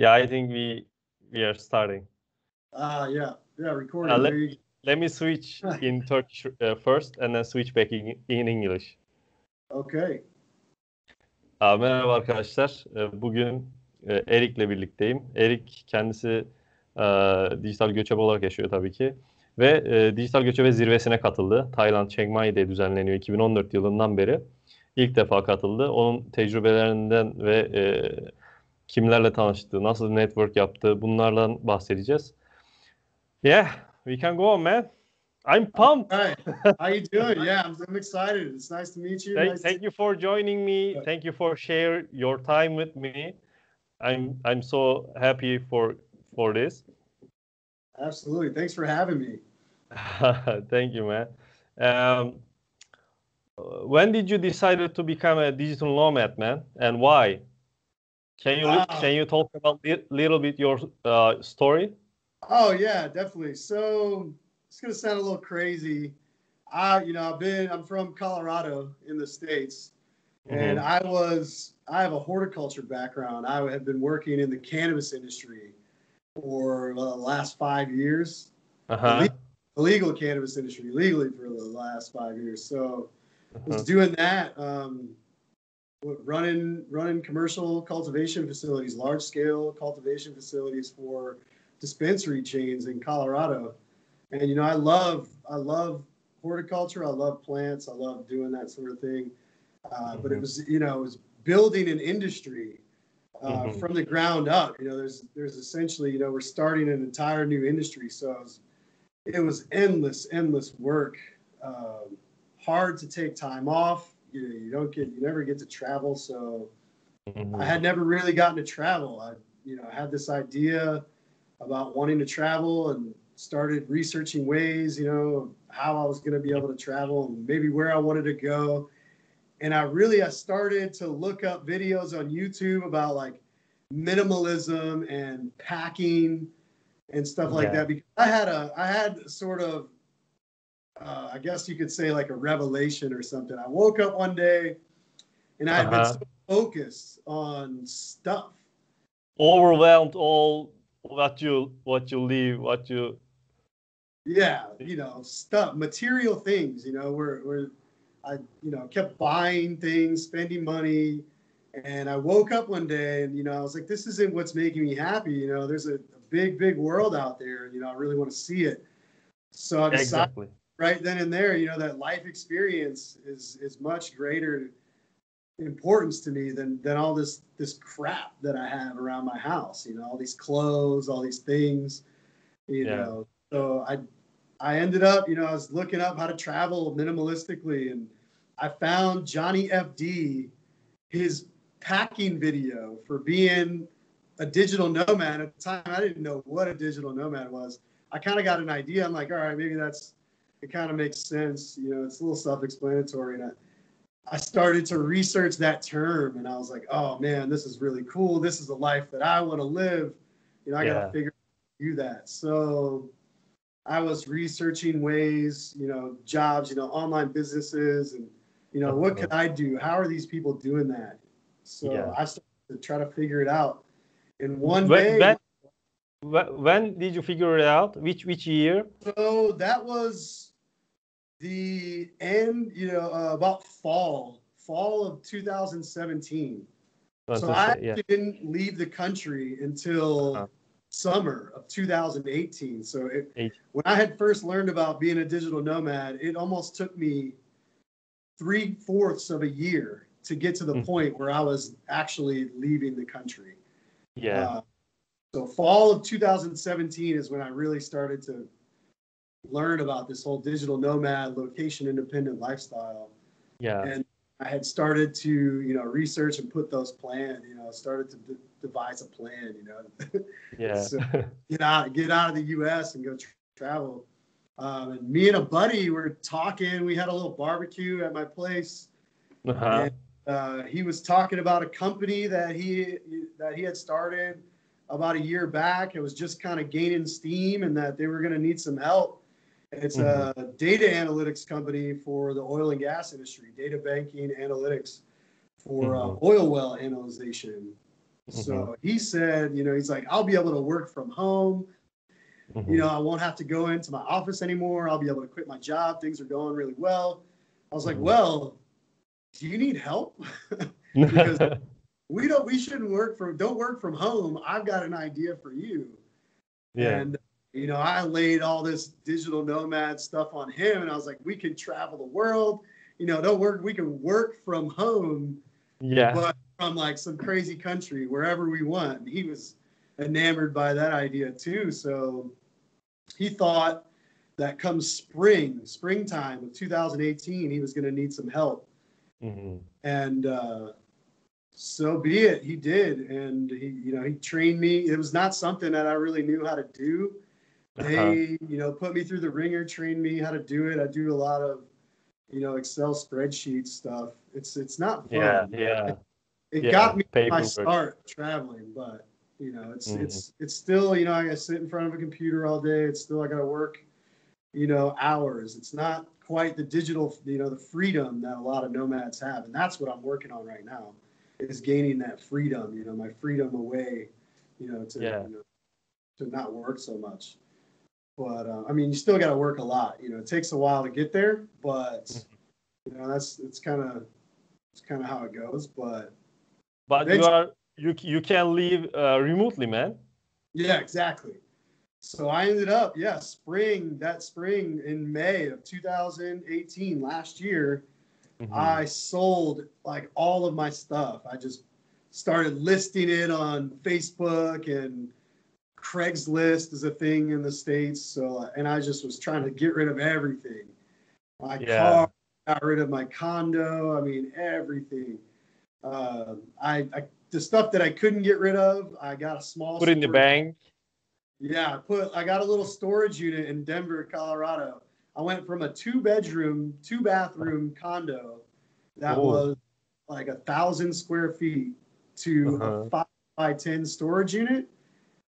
Yeah, I think we are starting. Yeah, recording. Let me switch in Turkish first and then switch back in English. Okay. Merhaba arkadaşlar. Bugün Erik'le birlikteyim. Erik kendisi dijital göçebe olarak yaşıyor tabii ki. Ve Dijital Göçebe Zirvesi'ne katıldı. Tayland, Chiang Mai'de düzenleniyor 2014 yılından beri. İlk defa katıldı. Onun tecrübelerinden ve kimlerle tanıştı, nasıl network yaptı, bunlardan bahsedeceğiz. Yeah, we can go on, man. I'm pumped. All right. How you doing? Yeah, I'm excited. It's nice to meet you. Thank you for joining me. Thank you for share your time with me. I'm so happy for this. Absolutely. Thanks for having me. Thank you, man. When did you decide to become a digital nomad, man, and why? Can you talk about little bit your story? Oh yeah, definitely. So it's gonna sound a little crazy. I'm from Colorado in the States, and I have a horticulture background. I have been working in the cannabis industry for the last 5 years. Illegal cannabis industry, legally for the last 5 years. So I was doing that, running commercial cultivation facilities, large scale cultivation facilities for dispensary chains in Colorado. And I love horticulture. I love plants. I love doing that sort of thing. But it was building an industry from the ground up. There's essentially, we're starting an entire new industry. So it was endless work. Hard to take time off. You never get to travel. So I had never really gotten to travel. I had this idea about wanting to travel and started researching ways, how I was going to be able to travel and maybe where I wanted to go. And I started to look up videos on YouTube about like minimalism and packing and stuff like that, because I had sort of, I guess you could say like a revelation or something. I woke up one day and I had been so focused on stuff. Overwhelmed all what you leave, stuff, material things, where I, kept buying things, spending money. And I woke up one day and, I was like, this isn't what's making me happy. There's a big world out there. And, I really want to see it. So I decided right then and there, that life experience is much greater importance to me than all this crap that I have around my house, all these clothes, all these things, know. So I ended up, I was looking up how to travel minimalistically, and I found Johnny FD, his packing video for being a digital nomad. At the time, I didn't know what a digital nomad was. I kind of got an idea. I'm like, all right, maybe it kind of makes sense. It's a little self-explanatory. And I started to research that term, and I was like, oh man, this is really cool. This is the life that I want to live. I got to figure out how to do that. So I was researching ways, jobs, online businesses, and, what could I do? How are these people doing that? So I started to try to figure it out. And one day. When did you figure it out? Which year? So that was the end, about fall of 2017. So I actually didn't leave the country until summer of 2018. So when I had first learned about being a digital nomad, it almost took me 3/4 of a year to get to the point where I was actually leaving the country. So fall of 2017 is when I really started to learn about this whole digital nomad, location independent lifestyle. And I had started to, research and put those plans, started to devise a plan, So get out of the U.S. and go travel. And me and a buddy were talking. We had a little barbecue at my place. And he was talking about a company that he had started about a year back. It was just kind of gaining steam, and that they were going to need some help. It's a data analytics company for the oil and gas industry, data banking analytics for oil well analyzation. So he said, he's like, I'll be able to work from home. I won't have to go into my office anymore. I'll be able to quit my job. Things are going really well. I was like, well, do you need help? Because don't work from home. I've got an idea for you. Yeah. And, I laid all this digital nomad stuff on him, and I was like, we can travel the world, we can work from home, but from like some crazy country, wherever we want. And he was enamored by that idea too. So he thought that come springtime of 2018, he was going to need some help. And so be it. He did. And he trained me. It was not something that I really knew how to do. They, put me through the ringer, trained me how to do it. I do a lot of, Excel spreadsheet stuff. It's not fun. It got me my start traveling, but it's still, I gotta sit in front of a computer all day. It's still, I gotta work, hours. It's not quite the digital, the freedom that a lot of nomads have. And that's what I'm working on right now, is gaining that freedom, my freedom away, to not work so much. But you still got to work a lot. It takes a while to get there, but it's kind of how it goes. But you can live remotely, man. Yeah, exactly. So I ended up, that spring in May of 2018, last year, I sold like all of my stuff. I just started listing it on Facebook, and Craigslist is a thing in the States. So, and I just was trying to get rid of everything. My car, got rid of my condo. Everything. The stuff that I couldn't get rid of, I got a small. Put in the bank. Yeah, I got a little storage unit in Denver, Colorado. I went from a 2-bedroom, 2-bathroom condo that was like 1,000 square feet to a 5x10 storage unit.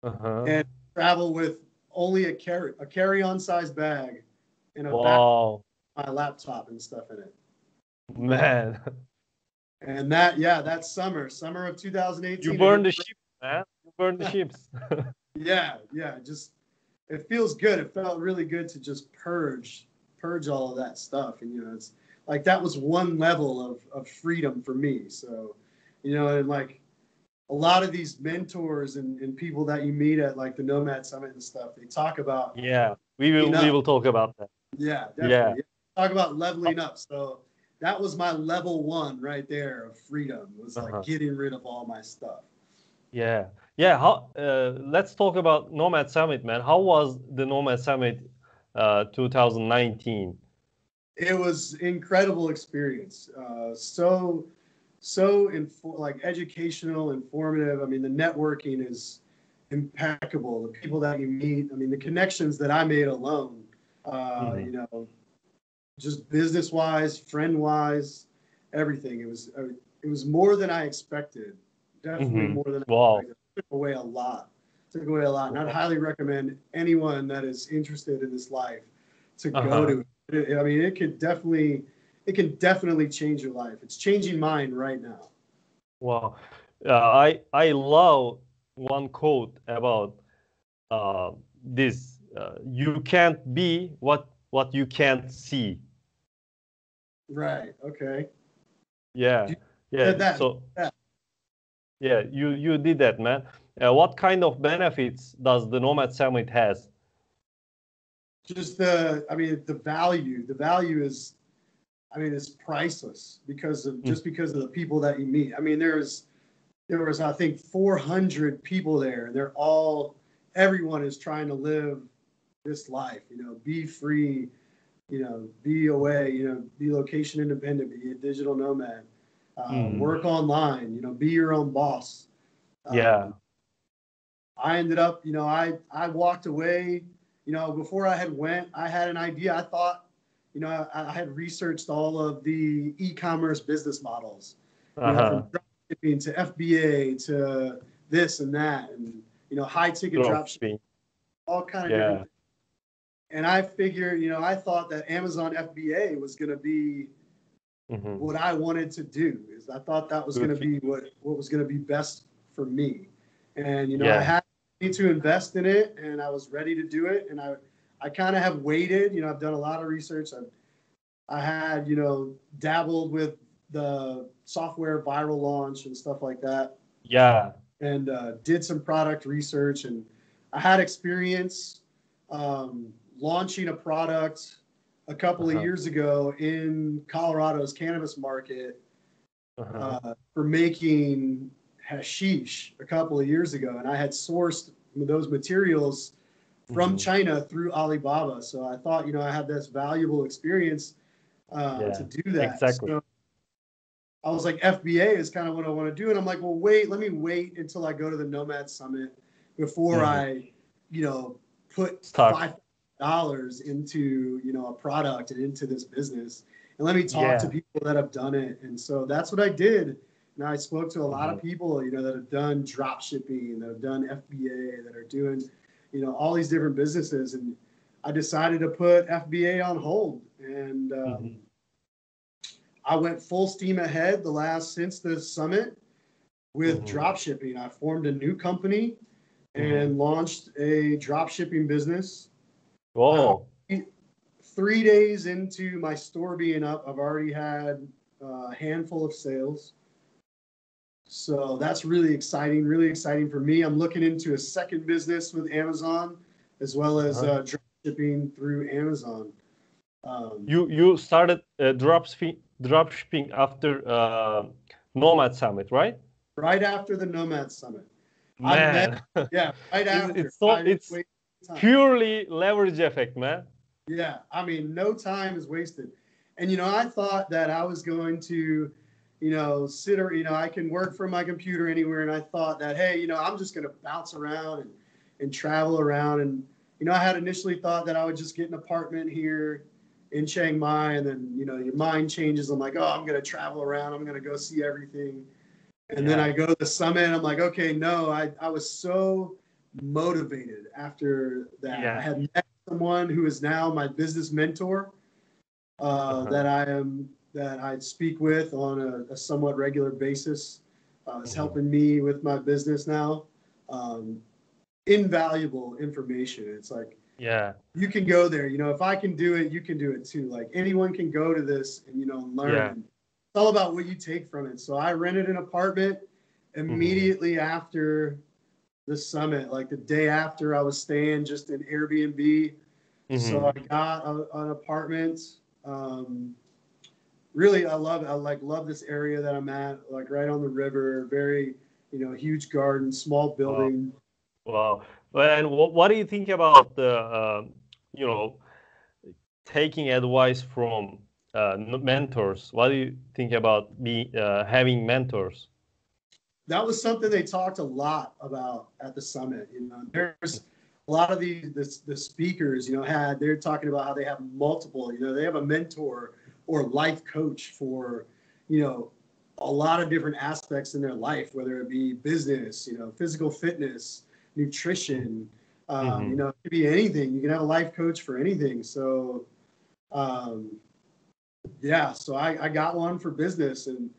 And travel with only a carry-on size bag and a back, my laptop and stuff in it. Man. And that summer of 2018. You burned the ships, man. You burned the ships. Yeah. Just, it feels good. It felt really good to just purge all of that stuff. And, it's like, that was one level of freedom for me. So, and like, a lot of these mentors and people that you meet at like the Nomad Summit and stuff, they talk about. Yeah, we will talk about that. Yeah, definitely. Yeah. Talk about leveling up. So that was my level 1 right there of freedom. It was like getting rid of all my stuff. Yeah. How? Let's talk about Nomad Summit, man. How was the Nomad Summit 2019? It was incredible experience. Like educational, informative. The networking is impeccable. The people that you meet, the connections that I made alone, just business wise, friend wise, everything. It was more than I expected. Definitely more than I expected. It took away a lot. And I'd highly recommend anyone that is interested in this life to go to it. It can definitely change your life. It's changing mine right now. Wow. I love one quote about this. You can't be what you can't see. Right. Okay. Yeah. You did that, man. What kind of benefits does the Nomad Summit has? Just the value. The value is, it's priceless because of the people that you meet. There was I think 400 people there. Everyone is trying to live this life, be free, be away, be location independent, be a digital nomad, work online, be your own boss. I ended up, I walked away, before I had an idea. I thought, I had researched all of the e-commerce business models, from dropshipping to FBA to this and that, and high ticket dropshipping, all kind of different things. And I figured, I thought that Amazon FBA was going to be what I wanted to do. I thought that was going to be what was going to be best for me. And, you know, I Yeah. had to invest in it and I was ready to do it. And I kind of have waited, you know, I've done a lot of research. I had, you know, dabbled with the software viral launch and stuff like that. Yeah. And did some product research, and I had experience launching a product a couple of years ago in Colorado's cannabis market for making hashish a couple of years ago, and I had sourced those materials from China through Alibaba. So I thought, you know, I had this valuable experience to do that. Exactly. So I was like, FBA is kind of what I want to do. And I'm like, well, let me wait until I go to the Nomad Summit before I, you know, put $5 into, you know, a product and into this business. And let me talk to people that have done it. And so that's what I did. And I spoke to a lot of people, you know, that have done drop shipping, that have done FBA, that are doing, you know, all these different businesses. And I decided to put FBA on hold. And I went full steam ahead since the summit with drop shipping. I formed a new company and launched a drop shipping business. Whoa. 3 days into my store being up, I've already had a handful of sales. So that's really exciting for me. I'm looking into a second business with Amazon, as well as drop shipping through Amazon. You started drop shipping after Nomad Summit, right? Right after the Nomad Summit. Man, right after. It's purely leverage effect, man. Yeah, I mean, no time is wasted. And, you know, I thought that I was going to, you know, I can work from my computer anywhere. And I thought that, hey, you know, I'm just going to bounce around and travel around. And, you know, I had initially thought that I would just get an apartment here in Chiang Mai. And then, you know, your mind changes. I'm like, oh, I'm going to travel around. I'm going to go see everything. And then I go to the summit and I'm like, okay, no, I was so motivated after that. I had met someone who is now my business mentor that I speak with on a somewhat regular basis. Is helping me with my business now. Invaluable information. It's like, you can go there. You know, if I can do it, you can do it too. Like anyone can go to this and, you know, learn. Yeah. It's all about what you take from it. So I rented an apartment immediately after the summit. Like the day after, I was staying just in Airbnb. So I got an apartment. Really, I love this area that I'm at, like right on the river, very, you know, huge garden, small building. Wow. And what do you think about the, you know, taking advice from mentors? What do you think about having mentors? That was something they talked a lot about at the summit. You know, there's a lot of the speakers, you know, they're talking about how they have multiple, you know, they have a mentor or life coach for, you know, a lot of different aspects in their life, whether it be business, you know, physical fitness, nutrition, you know, it could be anything. You can have a life coach for anything. So, so I got one for business. And,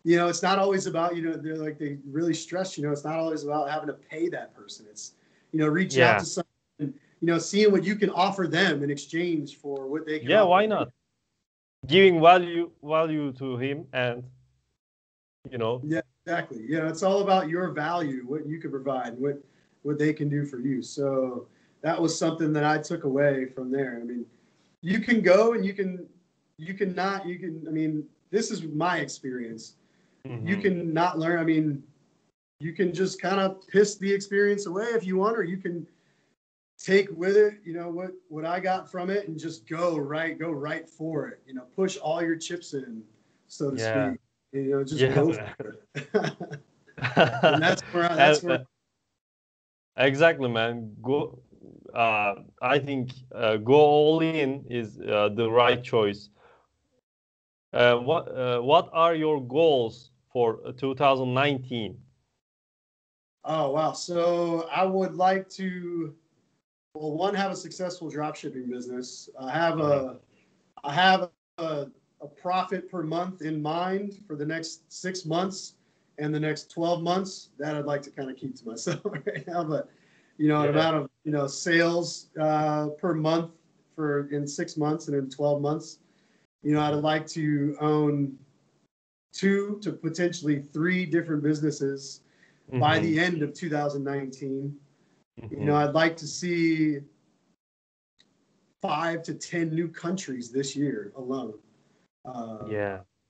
you know, it's not always about, you know, they really stress, you know, it's not always about having to pay that person. It's, you know, reach out to someone and, you know, seeing what you can offer them in exchange for what they can offer. Why not? Giving value to him and, you know. Yeah, exactly. Yeah, it's all about your value, what you can provide, what they can do for you. So that was something that I took away from there. I mean, you can go and I mean, this is my experience. You can not learn. I mean, you can just kind of piss the experience away if you want, or you can take with it, you know, what I got from it and just go right for it. You know, push all your chips in, so to speak. You know, just go for it. And that's where exactly, man. Go. I think go all in is the right choice. What are your goals for 2019? Oh wow! So I would like to, well, have a successful dropshipping business. I have a profit per month in mind for the next 6 months, and the next 12 months, that I'd like to kind of keep to myself right now. But, an amount of, sales per month in 6 months and in 12 months, I'd like to own 2 to potentially 3 different businesses by the end of 2019. I'd like to see 5 to 10 new countries this year alone.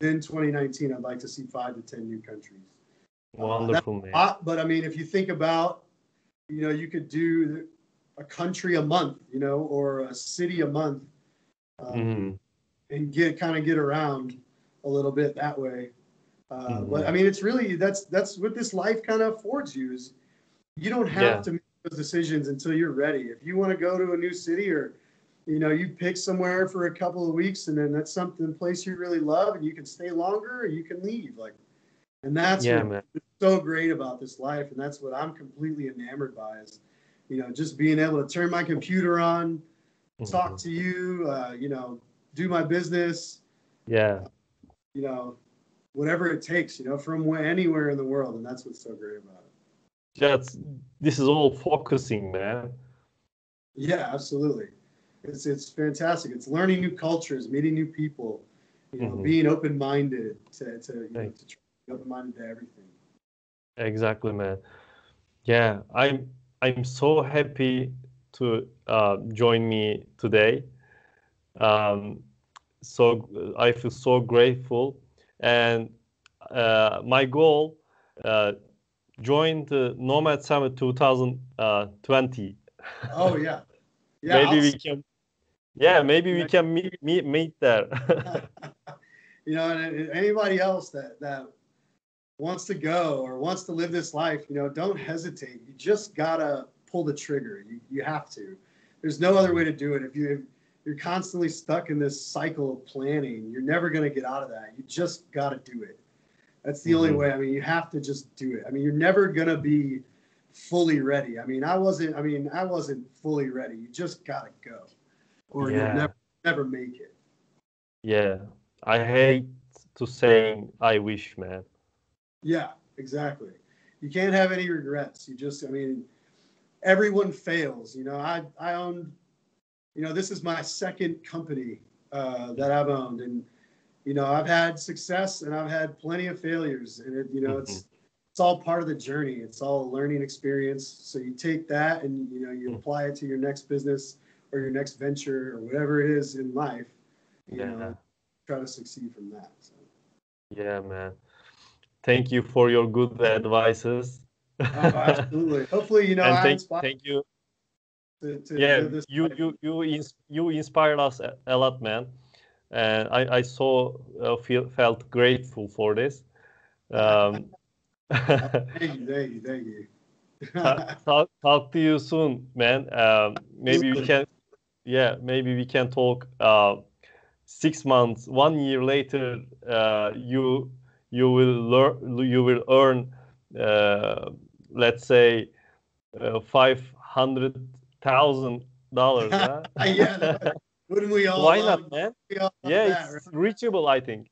In 2019, I'd like to see 5 to 10 new countries. Wonderful, man. But I mean, if you think about, you could do a country a month, or a city a month, and get around a little bit that way. But I mean, it's really, that's what this life kind of affords you, is you don't have to make those decisions until you're ready. If you want to go to a new city, or you pick somewhere for a couple of weeks, and then that's place you really love, and you can stay longer, or you can leave. And that's what's so great about this life, and that's what I'm completely enamored by, is just being able to turn my computer on, talk to you, do my business, whatever it takes, from anywhere in the world, and that's what's so great about it. This is all focusing, man. Yeah, absolutely. It's fantastic. It's learning new cultures, meeting new people, being open-minded to be open-minded to everything. Exactly, man. Yeah, I'm so happy to join me today. So I feel so grateful, and my goal, join the Nomad Summit 2020. Oh yeah. Maybe we can. Yeah, maybe we can meet there. And anybody else that wants to go or wants to live this life, don't hesitate. You just gotta pull the trigger. You have to. There's no other way to do it. If you're constantly stuck in this cycle of planning, you're never gonna get out of that. You just gotta do it. That's the only way. I mean, you have to just do it. I mean, you're never gonna be fully ready. I mean, I wasn't fully ready. You just gotta go, or you'll never make it. Yeah, I hate to saying I wish, man. Yeah, exactly. You can't have any regrets. Everyone fails. I owned, this is my second company that I've owned, and I've had success and I've had plenty of failures, and it's all part of the journey. It's all a learning experience. So you take that and you apply it to your next business or your next venture or whatever it is in life. Try to succeed from that. So. Yeah, man. Thank you for your good advices. Oh, absolutely. Hopefully, thank you. You inspired us a lot, man. And I felt grateful for this. Thank you. Talk to you soon, man. Maybe we can talk 6 months, 1 year later. You will earn, let's say, $500,000. Huh? Yeah, wouldn't we all? Why not, man? It's reachable, I think.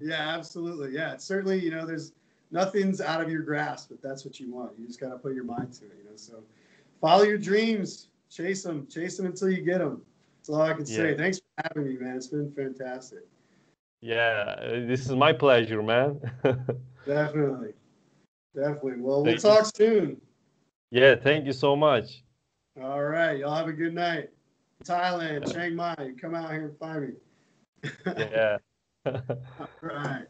Yeah, absolutely. Yeah, it's certainly. There's nothing's out of your grasp, but that's what you want. You just gotta put your mind to it. So follow your dreams, chase them until you get them. That's all I can say. Thanks for having me, man. It's been fantastic. Yeah, this is my pleasure, man. Definitely. Well, we'll talk soon. Yeah, thank you so much. All right. Y'all have a good night. Thailand, Chiang Mai. Come out here and find me. Yeah. All right.